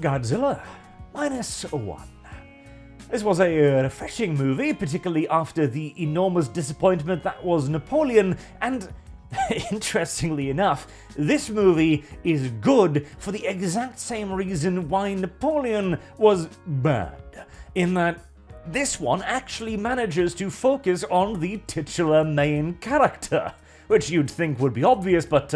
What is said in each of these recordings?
Godzilla Minus One. This was a refreshing movie, particularly after the enormous disappointment that was Napoleon, and interestingly enough, this movie is good for the exact same reason why Napoleon was bad, in that this one actually manages to focus on the titular main character. Which you'd think would be obvious, but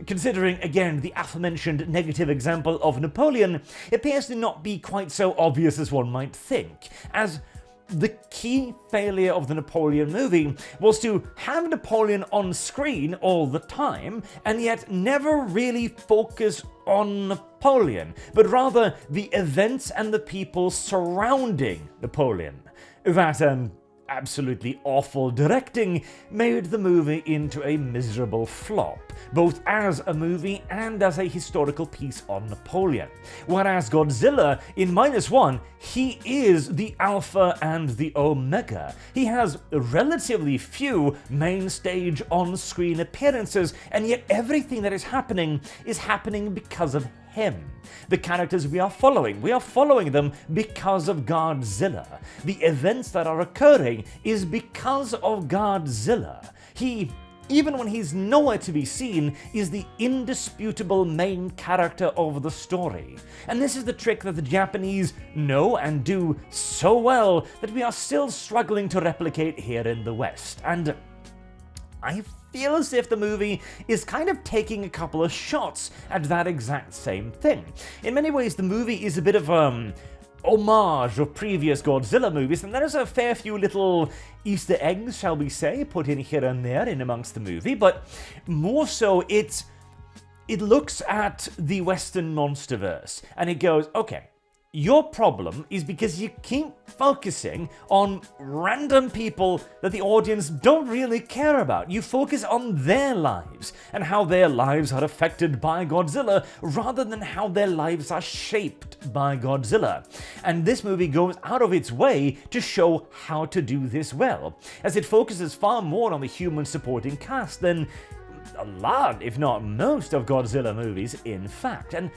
considering, again, the aforementioned negative example of Napoleon, it appears to not be quite so obvious as one might think, as the key failure of the Napoleon movie was to have Napoleon on screen all the time, and yet never really focus on Napoleon, but rather the events and the people surrounding Napoleon. That and absolutely awful directing made the movie into a miserable flop, both as a movie and as a historical piece on Napoleon. Whereas Godzilla, in Minus One, he is the alpha and the omega. He has relatively few main stage on-screen appearances, and yet everything that is happening because of him. The characters we are following them because of Godzilla. The events that are occurring is because of Godzilla. He, even when he's nowhere to be seen, is the indisputable main character of the story. And this is the trick that the Japanese know and do so well that we are still struggling to replicate here in the West. And I feel as if the movie is kind of taking a couple of shots at that exact same thing. In many ways, the movie is a bit of homage of previous Godzilla movies, and there's a fair few little Easter eggs, shall we say, put in here and there in amongst the movie, but more so it looks at the Western monsterverse, and it goes, okay, your problem is because you keep focusing on random people that the audience don't really care about. You focus on their lives and how their lives are affected by Godzilla rather than how their lives are shaped by Godzilla. And this movie goes out of its way to show how to do this well, as it focuses far more on the human supporting cast than a lot, if not most, of Godzilla movies, in fact. And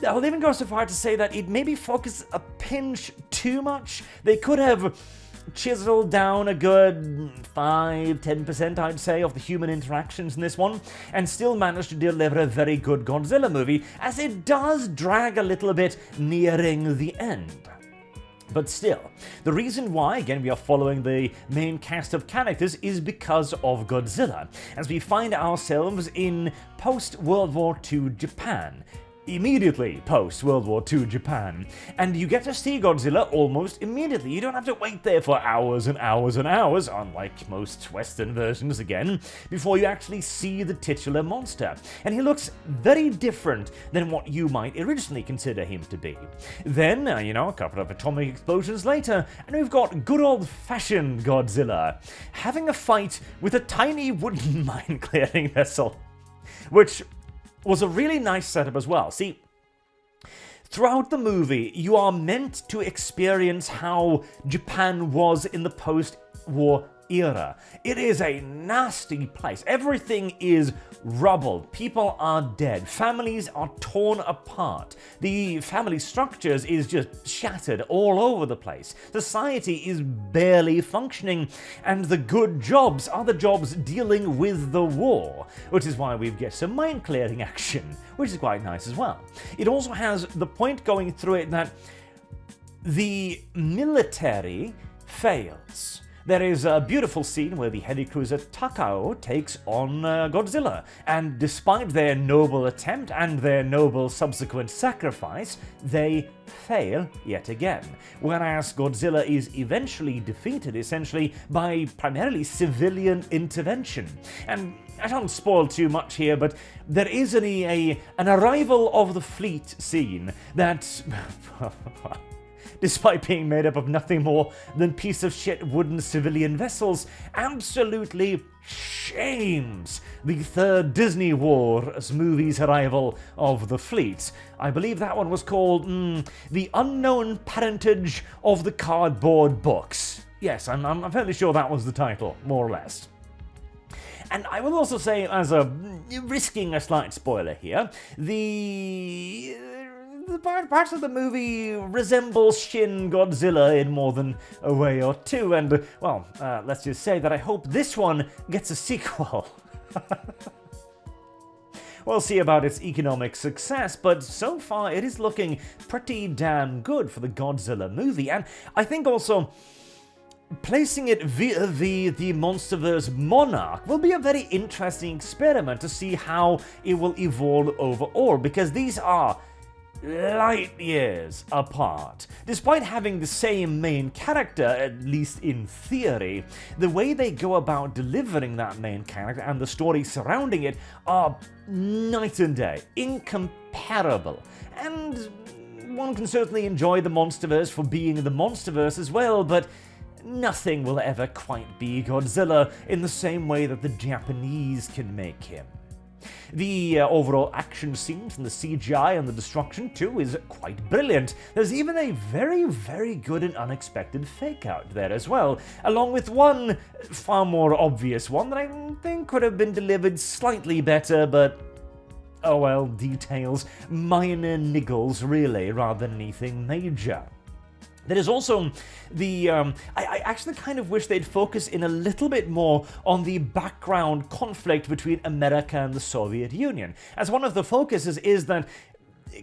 I'll even go so far to say that it maybe focused a pinch too much. They could have chiseled down a good 5-10%, I'd say, of the human interactions in this one, and still managed to deliver a very good Godzilla movie, as it does drag a little bit nearing the end. But still, the reason why, again, we are following the main cast of characters is because of Godzilla, as we find ourselves in post-World War II Japan. Immediately post-World War II Japan, and you get to see Godzilla almost immediately. You don't have to wait there for hours and hours and hours, unlike most Western versions again, before you actually see the titular monster. And he looks very different than what you might originally consider him to be. Then, a couple of atomic explosions later, and we've got good old-fashioned Godzilla having a fight with a tiny wooden mine-clearing vessel, which was a really nice setup as well. See, throughout the movie, you are meant to experience how Japan was in the post-war era. It is a nasty place. Everything is rubble. People are dead. Families are torn apart. The family structures is just shattered all over the place. Society is barely functioning, and the good jobs are the jobs dealing with the war, which is why we get some mine-clearing action, which is quite nice as well. It also has the point going through it that the military fails. There is a beautiful scene where the heavy cruiser Takao takes on Godzilla, and despite their noble attempt and their noble subsequent sacrifice, they fail yet again. Whereas Godzilla is eventually defeated, essentially, by primarily civilian intervention. And I don't spoil too much here, but there is an arrival of the fleet scene that despite being made up of nothing more than piece of shit wooden civilian vessels, absolutely shames the third Disney Wars movie's arrival of the fleet. I believe that one was called The Unknown Parentage of the Cardboard Books. Yes, I'm fairly sure that was the title, more or less. And I will also say, as risking a slight spoiler here, the the parts of the movie resemble Shin Godzilla in more than a way or two, and, well, let's just say that I hope this one gets a sequel. We'll see about its economic success, but so far it is looking pretty damn good for the Godzilla movie, and I think also placing it via the Monsterverse Monarch will be a very interesting experiment to see how it will evolve overall, because these are light years apart. Despite having the same main character, at least in theory, the way they go about delivering that main character and the story surrounding it are night and day, incomparable. And one can certainly enjoy the Monsterverse for being the Monsterverse as well, but nothing will ever quite be Godzilla in the same way that the Japanese can make him. The overall action scenes and the CGI and the destruction too is quite brilliant. There's even a very, very good and unexpected fake out there as well, along with one far more obvious one that I think could have been delivered slightly better, but oh well, details, minor niggles really, rather than anything major. There is also the, I actually kind of wish they'd focus in a little bit more on the background conflict between America and the Soviet Union, as one of the focuses is that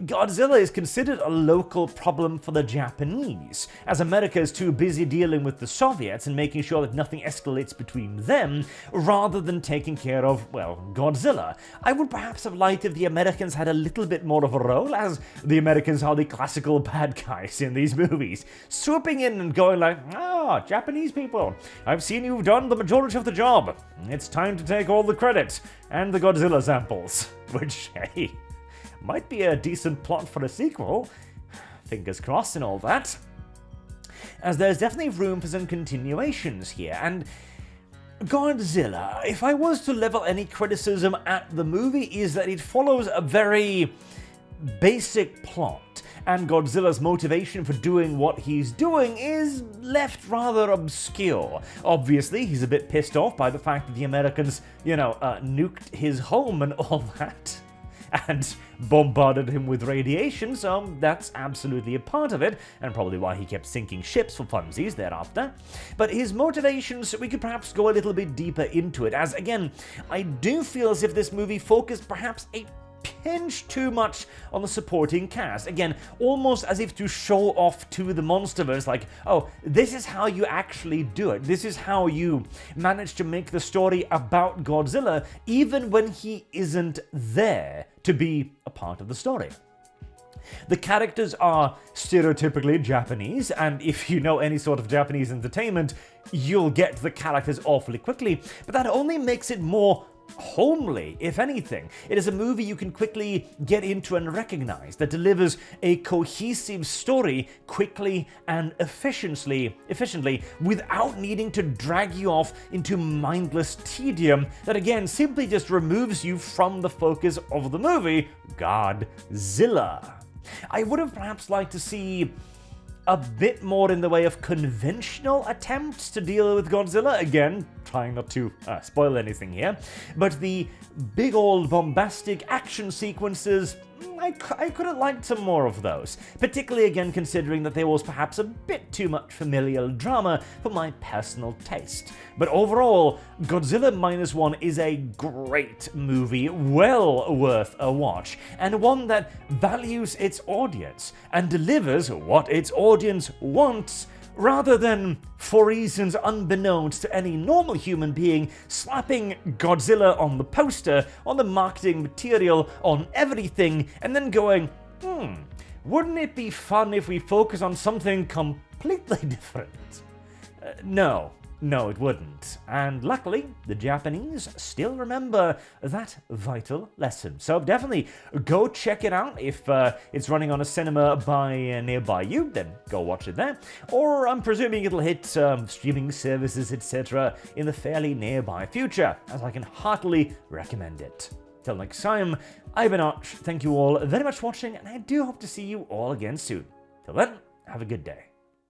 Godzilla is considered a local problem for the Japanese, as America is too busy dealing with the Soviets and making sure that nothing escalates between them, rather than taking care of, well, Godzilla. I would perhaps have liked if the Americans had a little bit more of a role, as the Americans are the classical bad guys in these movies, swooping in and going like, Japanese people, I've seen you've done the majority of the job. It's time to take all the credit, and the Godzilla samples, which, hey, might be a decent plot for a sequel, fingers crossed and all that, as there's definitely room for some continuations here. And Godzilla, if I was to level any criticism at the movie, is that it follows a very basic plot, and Godzilla's motivation for doing what he's doing is left rather obscure. Obviously, he's a bit pissed off by the fact that the Americans, nuked his home and all that, and bombarded him with radiation, so that's absolutely a part of it, and probably why he kept sinking ships for funsies thereafter. But his motivations, we could perhaps go a little bit deeper into it, as again, I do feel as if this movie focused perhaps a pinch too much on the supporting cast. Again, almost as if to show off to the Monsterverse, like, oh, this is how you actually do it. This is how you manage to make the story about Godzilla, even when he isn't there to be a part of the story. The characters are stereotypically Japanese, and if you know any sort of Japanese entertainment, you'll get the characters awfully quickly, but that only makes it more homely, if anything. It is a movie you can quickly get into and recognize, that delivers a cohesive story quickly and efficiently without needing to drag you off into mindless tedium that again simply just removes you from the focus of the movie, Godzilla. I would have perhaps liked to see a bit more in the way of conventional attempts to deal with Godzilla, again, trying not to spoil anything here, but the big old bombastic action sequences, I could have liked some more of those, particularly again considering that there was perhaps a bit too much familial drama for my personal taste. But overall, Godzilla Minus One is a great movie, well worth a watch, and one that values its audience and delivers what its audience wants, rather than, for reasons unbeknownst to any normal human being, slapping Godzilla on the poster, on the marketing material, on everything, and then going, wouldn't it be fun if we focus on something completely different? No, it wouldn't. And luckily, the Japanese still remember that vital lesson. So definitely go check it out. If it's running on a cinema nearby you, then go watch it there. Or I'm presuming it'll hit streaming services, etc. in the fairly nearby future, as I can heartily recommend it. Till next time, I've been Arch. Thank you all very much for watching, and I do hope to see you all again soon. Till then, have a good day.